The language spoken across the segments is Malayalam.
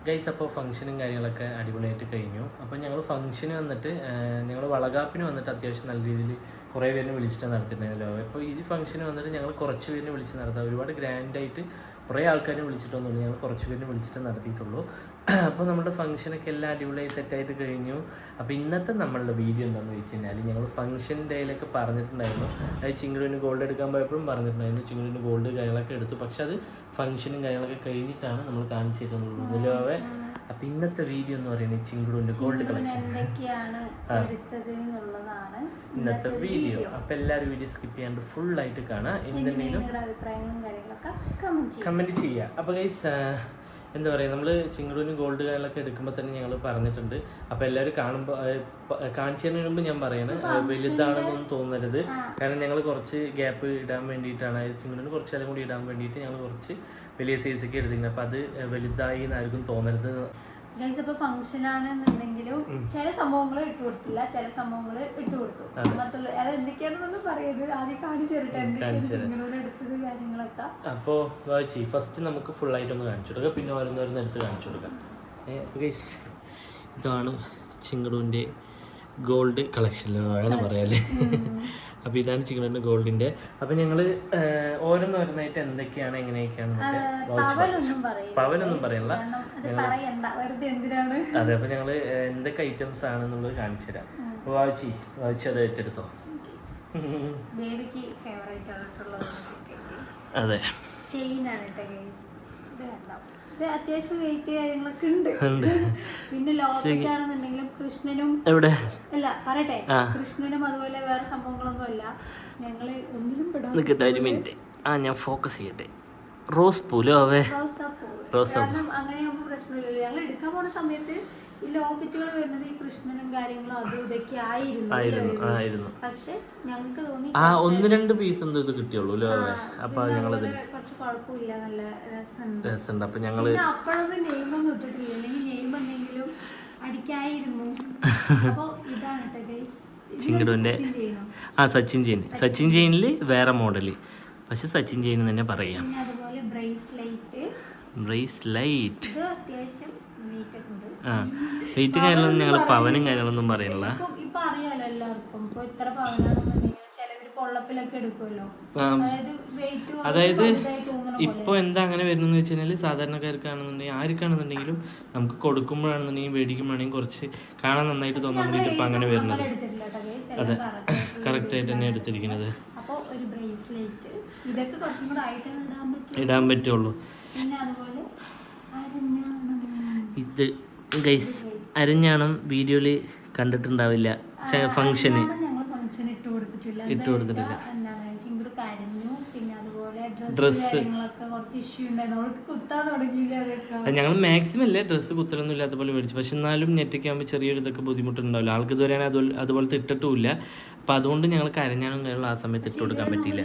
ഗൈസ് അപ്പോൾ ഫംഗ്ഷനും കാര്യങ്ങളൊക്കെ അടിപൊളിയായിട്ട് കഴിഞ്ഞു. അപ്പോൾ ഞങ്ങൾ ഫംഗ്ഷന് വന്നിട്ട് ഞങ്ങൾ വളകാപ്പിന് വന്നിട്ട് അത്യാവശ്യം നല്ല രീതിയിൽ കുറേ പേരിനെ വിളിച്ചിട്ട് നടത്തിയിട്ടുണ്ടായിരുന്നല്ലോ. അപ്പോൾ ഈ ഫംഗ്ഷന് വന്നിട്ട് ഞങ്ങൾ കുറച്ച് പേരിനെ വിളിച്ച് നടത്താം. ഒരുപാട് ഗ്രാൻഡായിട്ട് കുറേ ആൾക്കാരെ വിളിച്ചിട്ടൊന്നുമില്ല, ഞങ്ങൾ കുറച്ച് പേരിനെ വിളിച്ചിട്ട് നടത്തിയിട്ടുള്ളൂ. അപ്പോൾ നമ്മുടെ ഫംഗ്ഷനൊക്കെ എല്ലാം അടിപൊളിയായി സെറ്റായിട്ട് കഴിഞ്ഞു. അപ്പോൾ ഇന്നത്തെ നമ്മളുടെ വീഡിയോ എന്താണെന്ന് വെച്ച് കഴിഞ്ഞാൽ ഞങ്ങൾ ഫംഗ്ഷൻ ഡേയിലൊക്കെ പറഞ്ഞിട്ടുണ്ടായിരുന്നു, അത് ചിങ്ങുവിന് ഗോൾഡ് എടുക്കാൻ പോയപ്പോഴും പറഞ്ഞിട്ടുണ്ടായിരുന്നു ചിങ്ങുവിന് ഗോൾഡ് കാര്യങ്ങളൊക്കെ എടുത്തു. പക്ഷെ അത് ഫംഗ്ഷനും കാര്യങ്ങളൊക്കെ കഴിഞ്ഞിട്ടാണ് നമ്മൾ കാണിച്ചു തരുന്നുള്ളൂ അല്ലേ. അപ്പം ഇന്നത്തെ വീഡിയോ എന്ന് പറയുന്നത് ചിങ്കുവിൻ്റെ ഗോൾഡ് കളക്ഷൻ ഇന്നത്തെ വീഡിയോ. അപ്പം എല്ലാവരും വീഡിയോ സ്കിപ്പ് ചെയ്യാണ്ട് ഫുള്ളായിട്ട് കാണാം. എന്തെങ്കിലും കമൻറ്റ് ചെയ്യുക. അപ്പോൾ ഗൈസ് എന്താ പറയുക, നമ്മൾ ചിങ്ങുവിന് ഗോൾഡ് കാര്യങ്ങളൊക്കെ എടുക്കുമ്പോൾ തന്നെ ഞങ്ങൾ പറഞ്ഞിട്ടുണ്ട്. അപ്പോൾ എല്ലാവരും കാണുമ്പോൾ കാണിച്ചതിന് മുമ്പ് ഞാൻ പറയണത് വലുതാണെന്നൊന്നും തോന്നരുത്. കാരണം ഞങ്ങൾ കുറച്ച് ഗ്യാപ്പ് ഇടാൻ വേണ്ടിയിട്ടാണ്, ചിങ്ങുവിന് കുറച്ച് കാലം കൂടി ഇടാൻ വേണ്ടിയിട്ട് ഞങ്ങൾ കുറച്ച് വലിയ സൈസൊക്കെ എടുത്തിരുന്നത്. അപ്പോൾ അത് വലുതായി എന്നായിരിക്കും തോന്നരുത്. ഇപ്പോൾ ഫംഗ്ഷൻ ആണെന്നുണ്ടെങ്കിലും ചില സംഭവങ്ങൾ ഇട്ട് കൊടുത്തില്ല, ചില സംഭവങ്ങൾ ഇട്ട് കൊടുത്തു. മറ്റുള്ള അത് എന്തൊക്കെയാണെന്നൊന്നും പറയരുത്, ആദ്യം കാണിച്ചു തരട്ടെ എന്തൊക്കെയാണ് എടുത്തത് കാര്യങ്ങളൊക്കെ. അപ്പോൾ ഫസ്റ്റ് നമുക്ക് ഫുള്ളായിട്ടൊന്ന് കാണിച്ചു കൊടുക്കാം, പിന്നെ ഓരോന്നോരോന്ന് എടുത്ത് കാണിച്ചു കൊടുക്കാം. ഇതാണ് ചിങ്ങടൂൻ്റെ ഗോൾഡ് കളക്ഷൻ എന്ന് പറയാല്ലേ. അപ്പോൾ ഇതാണ് ചിങ്ങടൂൻ്റെ ഗോൾഡിൻ്റെ. അപ്പോൾ ഞങ്ങൾ ഓരോന്നോരോന്നായിട്ട് എന്തൊക്കെയാണ് എങ്ങനെയൊക്കെയാണ് പവനൊന്നും പറയണ്ട. അതെ, അപ്പോൾ ഞങ്ങൾ എന്തൊക്കെ ഐറ്റംസ് ആണെന്നുള്ളത് കാണിച്ചു തരാം. അപ്പോൾ വായിച്ച് അത് ഏറ്റെടുത്തോ. അതെ, അത്യാവശ്യം വെയിറ്റ് കാര്യങ്ങളൊക്കെ ഉണ്ട്. പിന്നെ ലോക്കറ്റാണെന്നുണ്ടെങ്കിലും കൃഷ്ണനും എവിടെ അല്ല പറയട്ടെ, കൃഷ്ണനും അതുപോലെ വേറെ സംഭവങ്ങളൊന്നും അല്ല. ഞങ്ങള് ഒന്നിനും പെടാൻ ഞാൻ ഫോക്കസ് ചെയ്യട്ടെ. റോസ് പൂലോ കാരണം അങ്ങനെയാകുമ്പോൾ പ്രശ്നമില്ലല്ലോ. ഞങ്ങൾ എടുക്കാൻ പോണ സമയത്ത് ഈ ലോക്കറ്റുകൾ വരുന്നത് ഈ കൃഷ്ണനും കാര്യങ്ങളും അതും ഇതൊക്കെ ആയിരുന്നു. പക്ഷെ ഞങ്ങൾക്ക് തോന്നി 1-2 പീസ് എന്തോ ഇത് കിട്ടിയുള്ളൂ. അപ്പൊ ഞങ്ങളത് കുറച്ച് കുഴപ്പമില്ല, നല്ല രസമുണ്ട്. അപ്പൊ ഞങ്ങള് അപ്പോഴൊന്നും നെയ്മൊന്നും ഇട്ടിട്ടില്ല, അല്ലെങ്കിൽ നെയ്മ് എന്തെങ്കിലും അടിക്കായിരുന്നു. അപ്പൊ ഇതാണ് കേട്ടോ ഗൈസ് ചിങ്ങടൂന്റെ സച്ചിൻ ജെയിനില് വേറെ മോഡല്, പക്ഷെ സച്ചിൻ ജെയിൻ തന്നെ പറയാം. അതുപോലെ ബ്രേസ്ലൈറ്റ് അത്യാവശ്യം വെയിറ്റ് കാര്യങ്ങളൊന്നും ഞങ്ങൾ പവനും കാര്യങ്ങളൊന്നും പറയണില്ല. ഇപ്പൊ അറിയാലോ എല്ലാവർക്കും, ഇപ്പൊ ഇത്ര പവനാണെന്നുണ്ടെങ്കിൽ ചിലവര് പൊള്ളപ്പിലൊക്കെ എടുക്കുമല്ലോ. അതായത് ഇപ്പോൾ എന്താ അങ്ങനെ വരുന്നതെന്ന് വെച്ച് കഴിഞ്ഞാൽ സാധാരണക്കാർക്കാണെന്നുണ്ടെങ്കിൽ ആർക്കാണെന്നുണ്ടെങ്കിലും നമുക്ക് കൊടുക്കുമ്പോഴാണെന്നുണ്ടെങ്കിൽ മേടിക്കുമ്പോഴാണെങ്കിൽ കുറച്ച് കാണാൻ നന്നായിട്ട് തോന്നാൻ വേണ്ടിയിട്ട് ഇപ്പം അങ്ങനെ വരുന്നത്. അതെ, കറക്റ്റായിട്ട് തന്നെ എടുത്തിരിക്കുന്നത്. ഇടാൻ പറ്റുള്ളൂ. ഇത് ഗൈസ് അരഞ്ഞാണം വീഡിയോയിൽ കണ്ടിട്ടുണ്ടാവില്ല, ഫംഗ്ഷന് ഇട്ട് കൊടുത്തിട്ടില്ല. ഡ്രസ്സ് ഞങ്ങൾ മാക്സിമം അല്ലേ ഡ്രസ്സ് കുത്തലൊന്നും ഇല്ലാത്ത പോലെ മേടിച്ചു. പക്ഷെ എന്നാലും നെറ്റൊക്കെ ആകുമ്പോൾ ചെറിയൊരു ഇതൊക്കെ ബുദ്ധിമുട്ടുണ്ടാവില്ല. ആൾക്ക് ഇതുവരെ അതുപോലത്തെ ഇട്ടിട്ടുമില്ല. അപ്പം അതുകൊണ്ട് ഞങ്ങൾക്ക് അരഞ്ഞാണം കാര്യങ്ങൾ ആ സമയത്ത് ഇട്ട് കൊടുക്കാൻ പറ്റിയില്ല,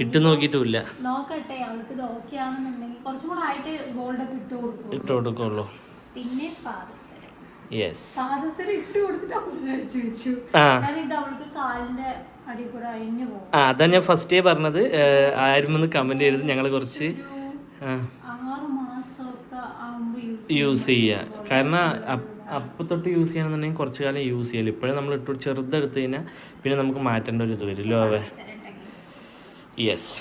ഇട്ട് നോക്കിയിട്ടുമില്ല. ഇട്ട് കൊടുക്കുള്ളൂ. പിന്നെ അതാ ഞാൻ ഫസ്റ്റേ പറഞ്ഞത്. ആരും കമന്റ് ചെയ്തത് ഞങ്ങൾ കുറച്ച് യൂസ് ചെയ്യുക. കാരണം അപ്പം തൊട്ട് യൂസ് ചെയ്യണമെന്നുണ്ടെങ്കിൽ കുറച്ച് കാലം യൂസ് ചെയ്യല്. ഇപ്പോഴേ നമ്മൾ ഇട്ട് ചെറുതെടുത്ത് കഴിഞ്ഞാൽ പിന്നെ നമുക്ക് മാറ്റേണ്ട ഒരു ഇത് വരുമല്ലോ. Yes,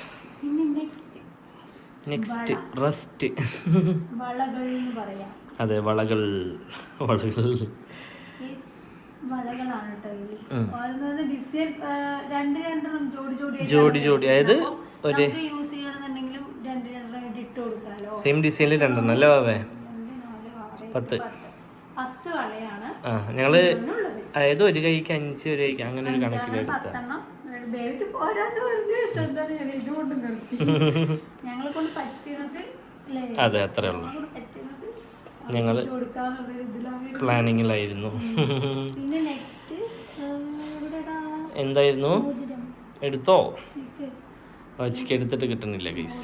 next rest. അതെ, വളകൾ ജോഡി അതായത് ഒരു സെയിം ഡിസൈനിൽ 2 അല്ലേ വാവേ? 10 ഞങ്ങള് അതായത് ഒരു കൈക്ക് 5, ഒരു കൈക്ക് അങ്ങനെ ഒരു കണക്കിലെടുത്ത. അതെ, അത്രേ ഉള്ളൂ. ഞങ്ങൾ പ്ലാനിങ്ങിലായിരുന്നു. എന്തായിരുന്നു എടുത്തോ? വച്ചിക്ക് എടുത്തിട്ട് കിട്ടുന്നില്ല ഗൈസ്.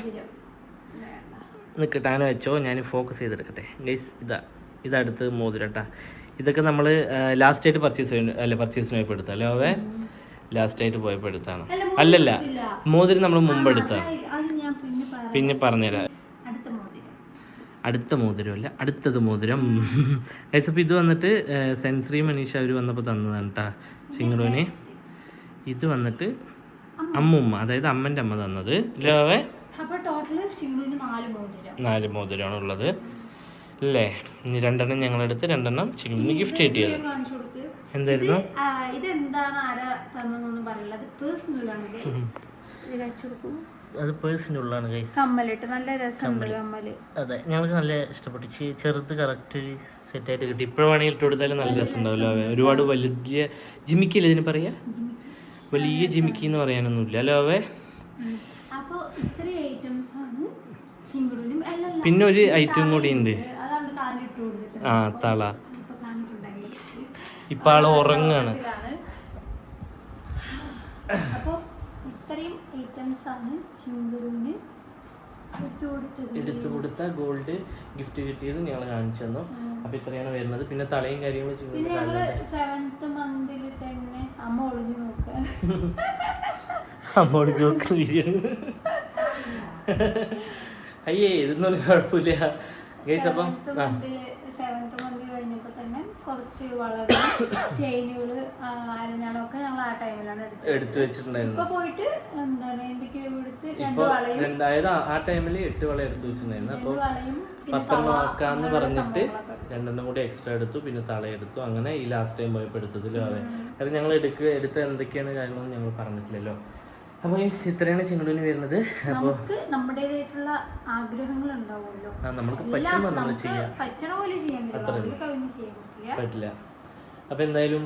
കിട്ടാൻ വെച്ചോ, ഞാൻ ഫോക്കസ് ചെയ്തെടുക്കട്ടെ ഗൈസ്. ഇതടുത്ത് മോതിരട്ടാ. ഇതൊക്കെ നമ്മൾ ലാസ്റ്റായിട്ട് പർച്ചേസിന് പോയപ്പോൾ എടുത്തല്ലേ അവേ? ലാസ്റ്റായിട്ട് പോയപ്പോൾ എടുത്താണ്. അല്ലല്ല, മോതിരം നമ്മൾ മുമ്പ് എടുത്താണ്. പിന്നെ പറഞ്ഞുതരാം. അടുത്ത മോതിരമല്ല അടുത്തത് മോതിരം ഗൈസ്. അപ്പോൾ ഇത് വന്നിട്ട് സെൻസറി മനീഷ അവർ വന്നപ്പോൾ തന്നതാണ് കേട്ടോ ചിങ്ങറൂന്. ഇത് വന്നിട്ട് അമ്മുമ്മ, അതായത് അമ്മൻ്റെ അമ്മ തന്നത് ലോവേ. അപ്പോൾ ടോട്ടൽ ചിങ്ങറൂന് 4 മോതിരമാണ് ഉള്ളത് അല്ലേ. ഇനി 2 ഞങ്ങളെടുത്ത് 2 ചിങ്ങറൂന് ഗിഫ്റ്റ് കിട്ടിയത്. എന്തായിരുന്നു ഇതെന്താണ് ആരാ തന്നൊന്നും പറയില്ല, അത് പേഴ്സണലാണ്. അത് പേഴ്സിൻ്റെ ഉള്ളതാണ് ഗൈസ്. കമ്മലിട്ട് നല്ല രസമുണ്ട് കമ്മല്. അതെ, ഞങ്ങൾക്ക് നല്ല ഇഷ്ടപ്പെട്ടു. ചെറുത് കറക്റ്റ് ഒരു സെറ്റായിട്ട് കിട്ടി. ഇപ്പോഴാണെങ്കിൽ ഇട്ട് കൊടുത്താലും നല്ല രസം ഉണ്ടാവില്ല. ഒരുപാട് വലിയ ജിമിക്കില്ല ഇതിന് പറയാ, വലിയ ജിമിക്കി എന്ന് പറയാനൊന്നുമില്ല അല്ലോ അവേ. അപ്പോൾ ഇത്രയും ഐറ്റംസ് ആണ് ചിങ്ങറൂനും. പിന്നെ ഒരു ഐറ്റം കൂടി ഉണ്ട്, ആ തള. ഇപ്പൊ ആള് ഉറങ്ങാണ്. അപ്പോൾ ഇത്രയും ഐറ്റംസ് ആണ് ചിങ്ങറൂന് എടുത്തു കൊടുത്ത ഗോൾഡ് ഗിഫ്റ്റ് കിട്ടിയത് ഞങ്ങൾ കാണിച്ചു തന്നു. അപ്പൊ ഇത്രയാണ് വരുന്നത്. പിന്നെ തളയും കാര്യങ്ങളും പിന്നെ ഞങ്ങള് 7th മന്തിൽ തന്നെ അമ്മ ഒളിഞ്ഞു നോക്കാൻ അമ്മ ഒളിഞ്ഞു നോക്കുന്ന വീഡിയോ. അയ്യേ ഇതൊന്നും കുഴപ്പമില്ല ഗൈസ്. അപ്പം 7th മന്ത് കഴിഞ്ഞപ്പോ തന്നെ കുറച്ച് വളരെ ചെയിനുകള് അരഞ്ഞാണൊക്കെ ഞങ്ങൾ ആ ടൈമിലാണ് എടുത്തു വെച്ചിട്ടുണ്ടായിരുന്നു. ഇപ്പൊ പോയിട്ട് എന്താണ് എന്തൊക്കെയോ എടുത്ത് 2 വളയും, അതായത് ആ ടൈമിൽ 8 വള എടുത്തു വെച്ചിട്ടുണ്ടായിരുന്നു. അപ്പൊ 10 ആക്കാന്ന് പറഞ്ഞിട്ട് 2 കൂടി എക്സ്ട്രാ എടുത്തു. പിന്നെ തളയെടുത്തു. അങ്ങനെ ഈ ലാസ്റ്റ് ടൈം പോയപ്പോൾ എടുത്തതിലും അതെ. കാരണം ഞങ്ങൾ എടുത്ത എന്തൊക്കെയാണ് കാര്യങ്ങളൊന്നും ഞങ്ങൾ പറഞ്ഞിട്ടില്ലല്ലോ. അപ്പോൾ ഈ ഇത്രയാണ് ചിങ്ങറൂന് വരുന്നത്. അപ്പോൾ നമ്മുടേതായിട്ടുള്ള ആഗ്രഹങ്ങൾ ഉണ്ടാവുമല്ലോ, നമുക്ക് പറ്റുമ്പോൾ നമ്മൾ ചെയ്യാം, പറ്റണ പോലെ ചെയ്യാൻ പറ്റില്ല. അപ്പോൾ എന്തായാലും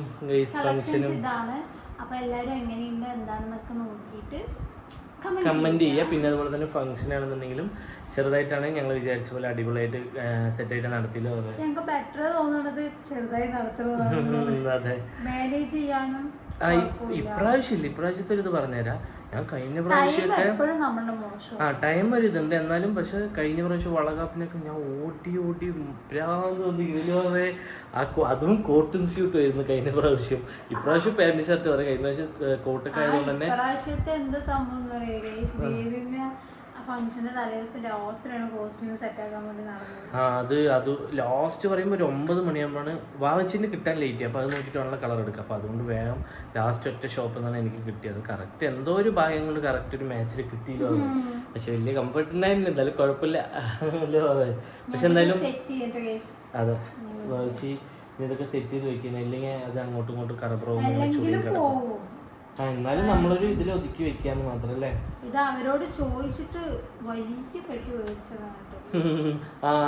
ഫംഗ്ഷനും ഇതാണ്. അപ്പോൾ എല്ലാവരും എങ്ങനെയുണ്ട് എന്താണെന്നൊക്കെ നോക്കിയിട്ട് കമന്റ് ചെയ്യുക. പിന്നെ അതുപോലെ തന്നെ ഫംഗ്ഷൻ ആണെന്നുണ്ടെങ്കിലും ചെറുതായിട്ടാണെങ്കിൽ ഞങ്ങൾ വിചാരിച്ച പോലെ അടിപൊളിയായിട്ട് സെറ്റായിട്ട് നടത്തിയില്ലോ. ഞങ്ങൾക്ക് ബെറ്റർ തോന്നുന്നത് ചെറുതായി നടത്തുക, അതെ, മാനേജ് ചെയ്യാനും. ഇപ്രാവശ്യത്തെ ഒരു ഇത് പറഞ്ഞുതരാം. ഞാൻ കഴിഞ്ഞ പ്രാവശ്യമൊക്കെ ടൈം ഒരു ഇതുണ്ട് എന്നാലും, പക്ഷെ കഴിഞ്ഞ പ്രാവശ്യം വളകാപ്പിനൊക്കെ ഞാൻ ഓടി ഇതിലേ അതും കോട്ടും സ്യൂട്ടും ആയിരുന്നു കഴിഞ്ഞ പ്രാവശ്യം. ഇപ്രാവശ്യം പാന്റ് ഷർട്ട് പറയാം. കഴിഞ്ഞ പ്രാവശ്യം കോട്ടൊക്കെ ആയതുകൊണ്ട് തന്നെ എന്താ സംഭവം ഫംഗ്ഷന്റെ തലേദിവസം രാത്രിയാണ് കോസ്റ്റ്യൂം സെറ്റ് ആക്കാൻ വേണ്ടി നടന്നത്. അത് ലാസ്റ്റ് പറയുമ്പോൾ ഒരു 9 മണിയാകുമ്പോഴാണ് വാവച്ചിന് കിട്ടാൻ ലേറ്റ്. അപ്പോൾ അത് നോക്കിയിട്ട് വേണം കളർ എടുക്കുക. അപ്പോൾ അതുകൊണ്ട് വേഗം ലാസ്റ്റ് ഒറ്റ ഷോപ്പിൽ നിന്നാണ് എനിക്ക് കിട്ടിയത്. കറക്റ്റ് എന്തോ ഒരു ഭാഗം കൊണ്ട് കറക്റ്റ് ഒരു മാച്ചിൽ കിട്ടിയില്ലോ. പക്ഷെ വലിയ കംഫർട്ട് ഉണ്ടായിരുന്നു, എന്തായാലും കുഴപ്പമില്ല. പക്ഷെ എന്തായാലും അതെ വാവച്ചി ഇതൊക്കെ സെറ്റ് ചെയ്ത് വെക്കുന്നത്, ഇല്ലെങ്കിൽ അത് അങ്ങോട്ടും ഇങ്ങോട്ടും കറപ്പുറവും കിടക്കും. എന്നാലും നമ്മളൊരു ഇതിൽ ഒതുക്കി വെക്കാന്ന് മാത്രല്ലേ. ഇത് അവരോട് ചോദിച്ചിട്ട് വലിയ പെട്ടി മേടിച്ചതാണ്.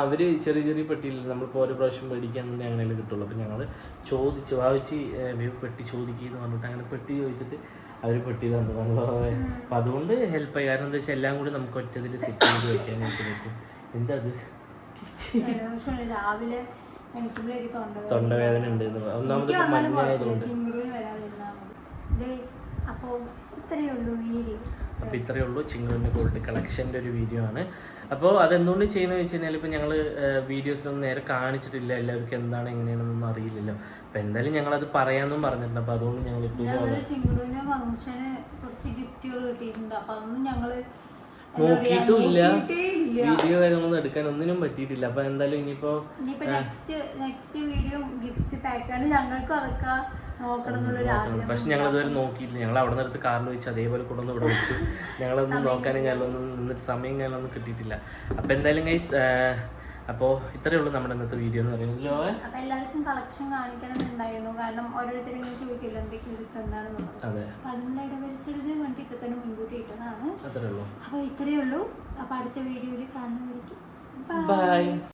അവര് ചെറിയ ചെറിയ പെട്ടിയില്ല, നമ്മളിപ്പോൾ ഓരോ പ്രാവശ്യം മേടിക്കാന്നുണ്ടെങ്കിൽ അങ്ങനെ കിട്ടുള്ളൂ. അപ്പം ഞങ്ങൾ ചോദിച്ചു വാവിച്ച് പെട്ടി ചോദിക്കുന്നു പറഞ്ഞിട്ട് അങ്ങനെ പെട്ടി ചോദിച്ചിട്ട് അവർ പെട്ടി തന്നതാണല്ലോ. അപ്പം അതുകൊണ്ട് ഹെൽപ്പായി. കാരണം എന്താ വെച്ചാൽ എല്ലാം കൂടി നമുക്ക് ഒറ്റതിൽ സെറ്റ് ചെയ്ത് വെക്കാനായിട്ട് പറ്റും. എന്താ അത് രാവിലെ തൊണ്ടവേദന ഉണ്ട്. ഒന്നാമത് മഞ്ഞായതുകൊണ്ട്. അപ്പോൾ ഇത്രയേ ഉള്ളൂ വീഡിയോ. അപ്പോൾ ഇത്രയേ ഉള്ളൂ ചിങ്ങറൂൻ്റെ ഗോൾഡ് കളക്ഷൻ്റെ ഒരു വീഡിയോ ആണ്. അപ്പോൾ അതെന്തുകൊണ്ട് ചെയ്യുന്നത് വെച്ച് കഴിഞ്ഞാൽ ഇപ്പോൾ ഞങ്ങൾ വീഡിയോസിലൊന്നും നേരെ കാണിച്ചിട്ടില്ല, എല്ലാവർക്കും എന്താണ് എങ്ങനെയാണെന്നൊന്നും അറിയില്ലല്ലോ. അപ്പോൾ എന്തായാലും ഞങ്ങളത് പറയാമെന്നും പറഞ്ഞിട്ടുണ്ട്. അപ്പോൾ അതുകൊണ്ട് ഞങ്ങൾ ചിങ്ങറൂൻ്റെ ഫംഗ്ഷന് കുറച്ച് ഗിഫ്റ്റുകൾ കിട്ടിയിട്ടുണ്ട്. അപ്പോൾ അതൊന്നും ഞങ്ങൾ നോക്കിയിട്ടുമില്ല, വീഡിയോ കാര്യങ്ങളൊന്നും എടുക്കാൻ ഒന്നിനും പറ്റിയിട്ടില്ല. അപ്പൊ എന്തായാലും ഇനിയിപ്പോ നെക്സ്റ്റ് വീഡിയോ ഗിഫ്റ്റ് പാക്കാണ്. ഞങ്ങൾക്കും അതൊക്കെ നോക്കണം എന്നുള്ളൊരു ആഗ്രഹം. പക്ഷെ ഞങ്ങൾ ഇതുവരെ നോക്കിയിട്ടില്ല. ഞങ്ങൾ അവിടെ നിന്നെടുത്ത് കാറിൽ വെച്ച് അതേപോലെ കൊണ്ടുവന്ന് ഇവിടെ വെച്ചു. ഞങ്ങളൊന്നും നോക്കാനും കാര്യങ്ങളൊന്നും നിന്നിട്ട് സമയം കാര്യങ്ങളൊന്നും കിട്ടിയിട്ടില്ല. അപ്പൊ എന്തായാലും ഗൈസ്, അപ്പോൾ ഇത്രയേ ഉള്ളൂ നമ്മുടെ ഇന്നത്തെ വീഡിയോ എന്ന് പറയുന്നത്. അപ്പോൾ എല്ലാവർക്കും കളക്ഷൻ കാണിക്കണം എന്നുണ്ടായിരുന്നു. കാരണം ഓരോരുത്തരും ഇങ്ങനെ ചോദിക്കില്ല എന്തൊക്കെ എടുത്ത് എന്താണെന്നുള്ളത്. അപ്പോൾ അതിനുള്ള ഇടവരുത്തരുത് വേണ്ടി ഇപ്പം തന്നെ മുൻകൂട്ടി ഇട്ടതാണ്. അത്രയേ ഉള്ളൂ. അപ്പോൾ ഇത്രയേ ഉള്ളൂ. അപ്പോൾ അടുത്ത വീഡിയോയിൽ കാണുന്നവർക്ക് ബൈ.